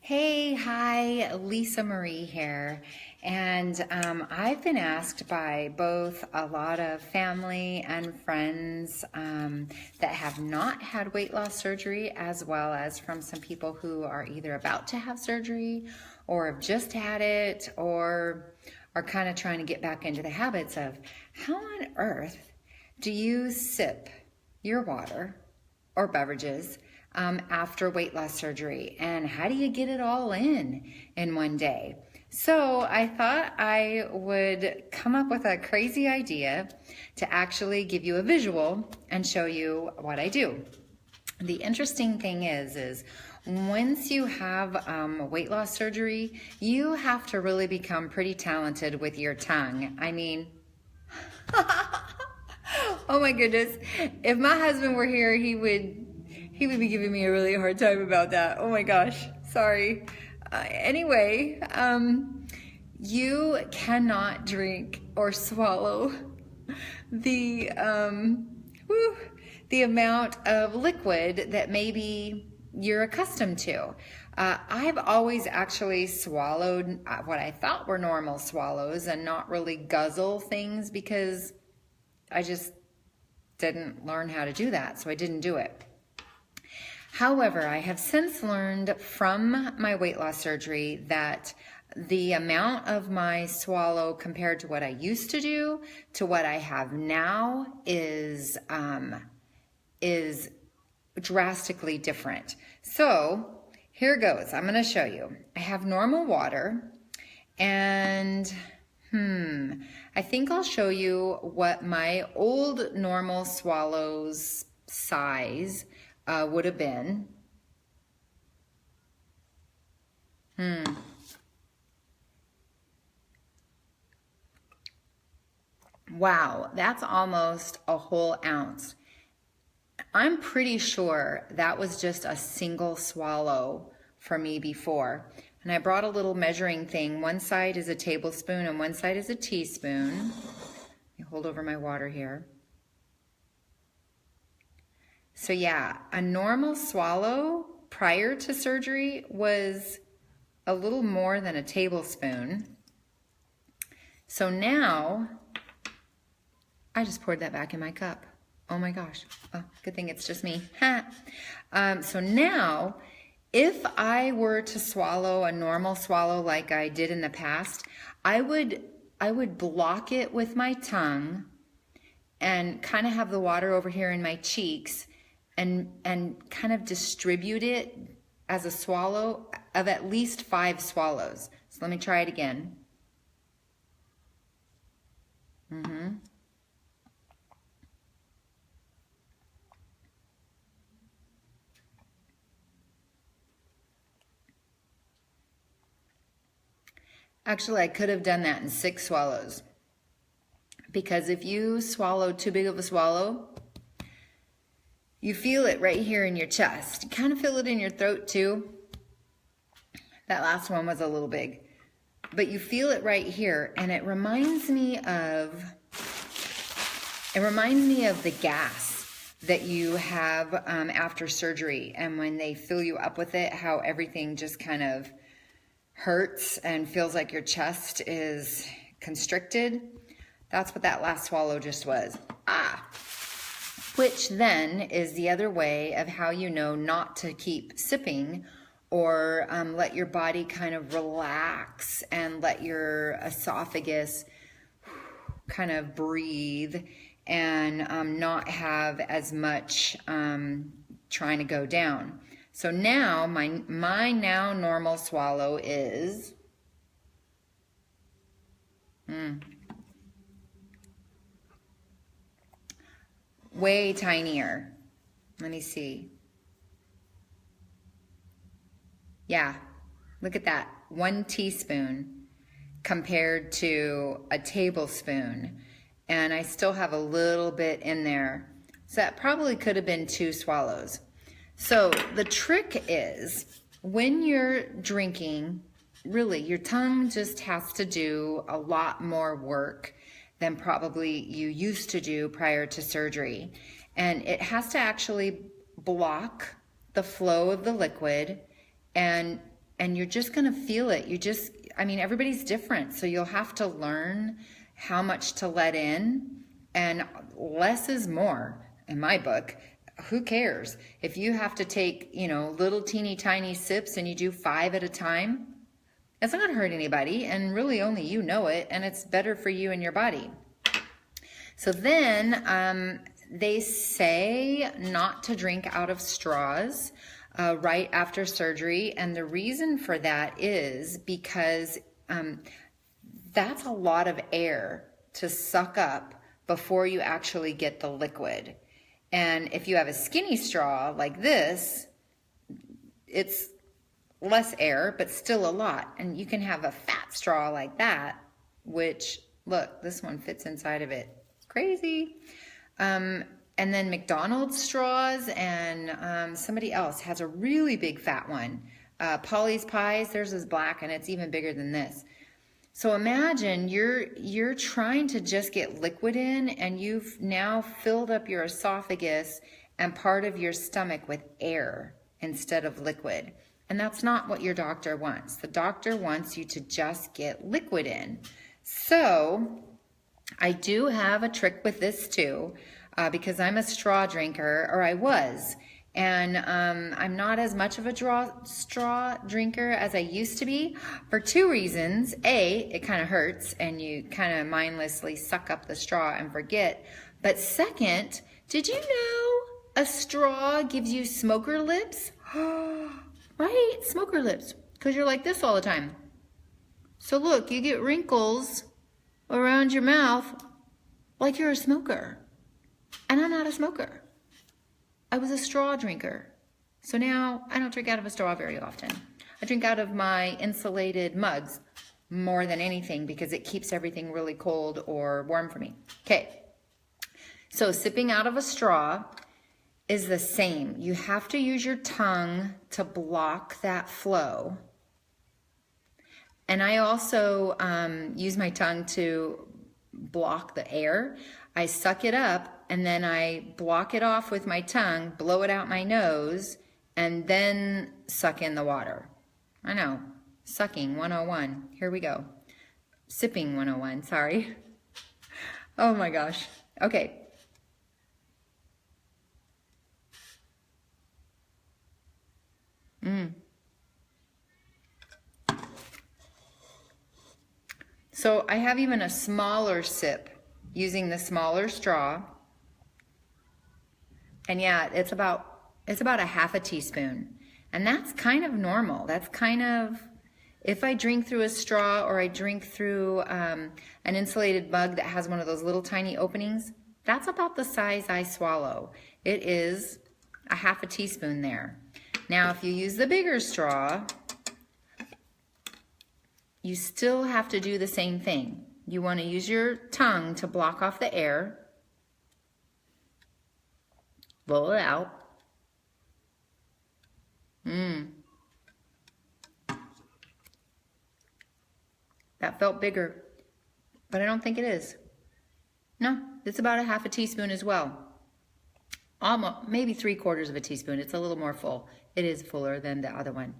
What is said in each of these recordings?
Hey, hi, Lisa Marie here. And I've been asked by both a lot of family and friends that have not had weight loss surgery, as well as from some people who are either about to have surgery or have just had it or are kind of trying to get back into the habits of how on earth do you sip your water or beverages after weight loss surgery, and how do you get it all in one day? So I thought I would come up with a crazy idea to actually give you a visual and show you what I do. The interesting thing is once you have weight loss surgery, you have to really become pretty talented with your tongue. I mean, oh my goodness, if my husband were here, he would be giving me a really hard time about that. Oh my gosh, sorry. Anyway, you cannot drink or swallow the amount of liquid that maybe you're accustomed to. I've always actually swallowed what I thought were normal swallows and not really guzzle things because I just didn't learn how to do that, so I didn't do it. However, I have since learned from my weight loss surgery that the amount of my swallow compared to what I used to do to what I have now is drastically different. So here goes. I'm going to show you. I have normal water, and I think I'll show you what my old normal swallows size would have been. Wow, that's almost a whole ounce. I'm pretty sure that was just a single swallow for me before. And I brought a little measuring thing. One side is a tablespoon and one side is a teaspoon. Let me hold over my water here. So yeah, a normal swallow prior to surgery was a little more than a tablespoon. So now, I just poured that back in my cup. Oh my gosh. Oh, good thing it's just me. So now, if I were to swallow a normal swallow like I did in the past, I would block it with my tongue and kind of have the water over here in my cheeks and kind of distribute it as a swallow of at least 5 swallows. So let me try it again. Actually, I could have done that in 6 swallows. Because if you swallow too big of a swallow, you feel it right here in your chest. You kind of feel it in your throat too. That last one was a little big. But you feel it right here, and it reminds me of the gas that you have after surgery, and when they fill you up with it, how everything just kind of hurts and feels like your chest is constricted. That's what that last swallow just was. Which then is the other way of how you know not to keep sipping or let your body kind of relax and let your esophagus kind of breathe and not have as much trying to go down. So now my now normal swallow is way tinier. Let me see. Yeah, look at that. 1 teaspoon compared to a tablespoon. And I still have a little bit in there. So that probably could have been 2 swallows. So the trick is when you're drinking, really your tongue just has to do a lot more work than probably you used to do prior to surgery. And it has to actually block the flow of the liquid and and you're just going to feel it. I mean, everybody's different. So you'll have to learn how much to let in, and less is more in my book. Who cares? If you have to take, little teeny tiny sips and you do 5 at a time, it's not going to hurt anybody. And really only you know it, and it's better for you and your body. So then they say not to drink out of straws right after surgery. And the reason for that is because that's a lot of air to suck up before you actually get the liquid. And if you have a skinny straw like this, it's less air, but still a lot. And you can have a fat straw like that, which, look, this one fits inside of it. Crazy. And then McDonald's straws, and somebody else has a really big fat one. Polly's Pies, theirs is black, and it's even bigger than this. So imagine you're trying to just get liquid in, and you've now filled up your esophagus and part of your stomach with air instead of liquid. And that's not what your doctor wants. The doctor wants you to just get liquid in. So I do have a trick with this too, because I'm a straw drinker, or I was. And I'm not as much of a straw drinker as I used to be for 2 reasons. A, it kind of hurts and you kind of mindlessly suck up the straw and forget. But second, did you know a straw gives you smoker lips? Right, smoker lips, because you're like this all the time. So look, you get wrinkles around your mouth like you're a smoker. And I'm not a smoker. I was a straw drinker. So now I don't drink out of a straw very often. I drink out of my insulated mugs more than anything because it keeps everything really cold or warm for me. Okay, so sipping out of a straw is the same. You have to use your tongue to block that flow. And I also use my tongue to block the air. I suck it up and then I block it off with my tongue, blow it out my nose, and then suck in the water. I know, sucking 101. Here we go. Sipping 101, sorry. Oh my gosh. Okay. So I have even a smaller sip using the smaller straw. And yeah, it's about a half a teaspoon. And that's kind of normal. That's kind of, if I drink through a straw or I drink through an insulated mug that has one of those little tiny openings, that's about the size I swallow. It is a half a teaspoon there. Now, if you use the bigger straw, you still have to do the same thing. You want to use your tongue to block off the air. Blow it out. That felt bigger, but I don't think it is. No, it's about a half a teaspoon as well. Almost, maybe 3/4 of a teaspoon. It's a little more full. It is fuller than the other one.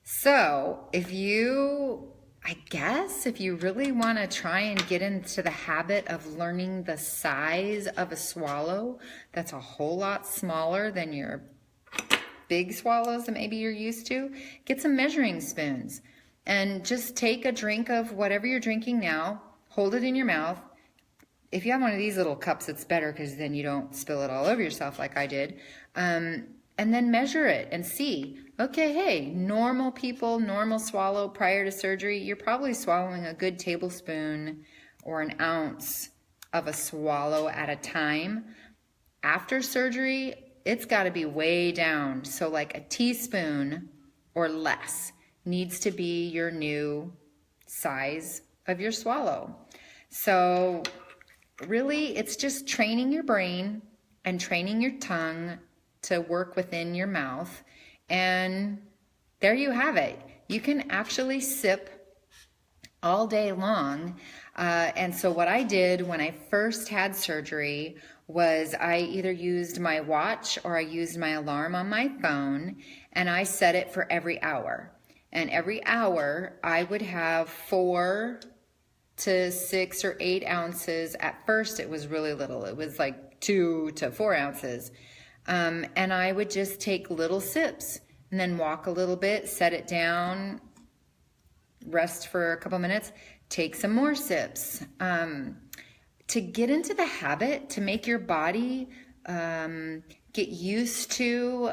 So if you really want to try and get into the habit of learning the size of a swallow, that's a whole lot smaller than your big swallows that maybe you're used to, get some measuring spoons and just take a drink of whatever you're drinking now, hold it in your mouth. If you have one of these little cups, it's better because then you don't spill it all over yourself like I did. And then measure it and see, okay, hey, normal people, normal swallow prior to surgery, you're probably swallowing a good tablespoon or an ounce of a swallow at a time. After surgery, it's got to be way down. So like a teaspoon or less needs to be your new size of your swallow. So really, it's just training your brain and training your tongue to work within your mouth. And there you have it. You can actually sip all day long. And so what I did when I first had surgery was I either used my watch or I used my alarm on my phone, and I set it for every hour. And every hour I would have 4 to 6 or 8 ounces. At first it was really little. It was like 2 to 4 ounces. And I would just take little sips and then walk a little bit, set it down, rest for a couple minutes, take some more sips. To get into the habit, to make your body get used to,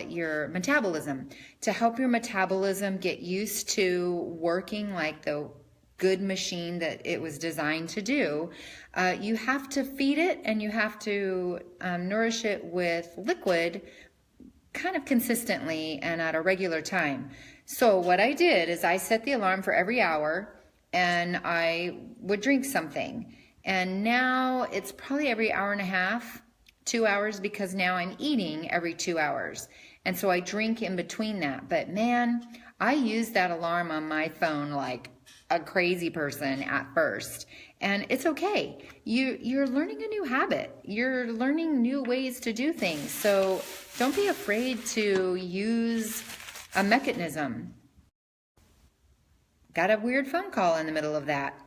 your metabolism, to help your metabolism get used to working like the good machine that it was designed to do, you have to feed it and you have to nourish it with liquid kind of consistently and at a regular time. So what I did is I set the alarm for every hour and I would drink something. And now it's probably every hour and a half, 2 hours, because now I'm eating every 2 hours. And so I drink in between that. But man, I use that alarm on my phone like a crazy person at first. And it's okay. You're learning a new habit. You're learning new ways to do things. So don't be afraid to use a mechanism. Got a weird phone call in the middle of that.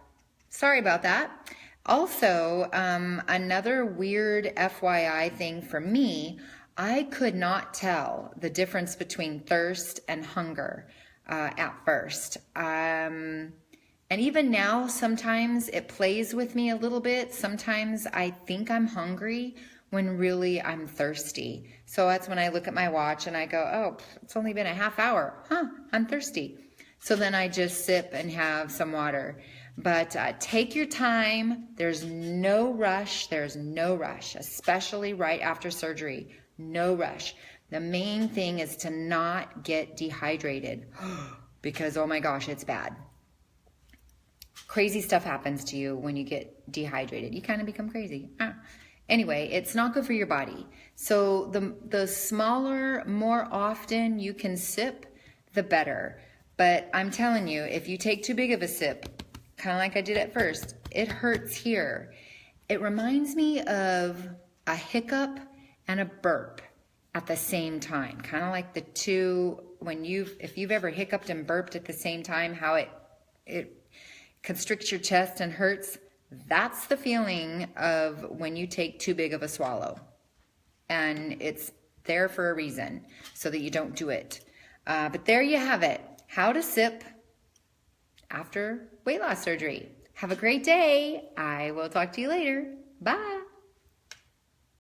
Sorry about that. Also, another weird FYI thing for me, I could not tell the difference between thirst and hunger at first. And even now, sometimes it plays with me a little bit. Sometimes I think I'm hungry when really I'm thirsty. So that's when I look at my watch and I go, oh, it's only been a half hour. I'm thirsty. So then I just sip and have some water. But take your time. There's no rush. There's no rush, especially right after surgery. No rush. The main thing is to not get dehydrated because, oh my gosh, it's bad. Crazy stuff happens to you when you get dehydrated. You kind of become crazy. Anyway, it's not good for your body. So the smaller, more often you can sip, the better. But I'm telling you, if you take too big of a sip, kind of like I did at first, it hurts here. It reminds me of a hiccup and a burp at the same time. Kind of like the two, if you've ever hiccuped and burped at the same time, how it constricts your chest and hurts. That's the feeling of when you take too big of a swallow. And it's there for a reason, so that you don't do it. But there you have it. How to sip after weight loss surgery. Have a great day. I will talk to you later. Bye.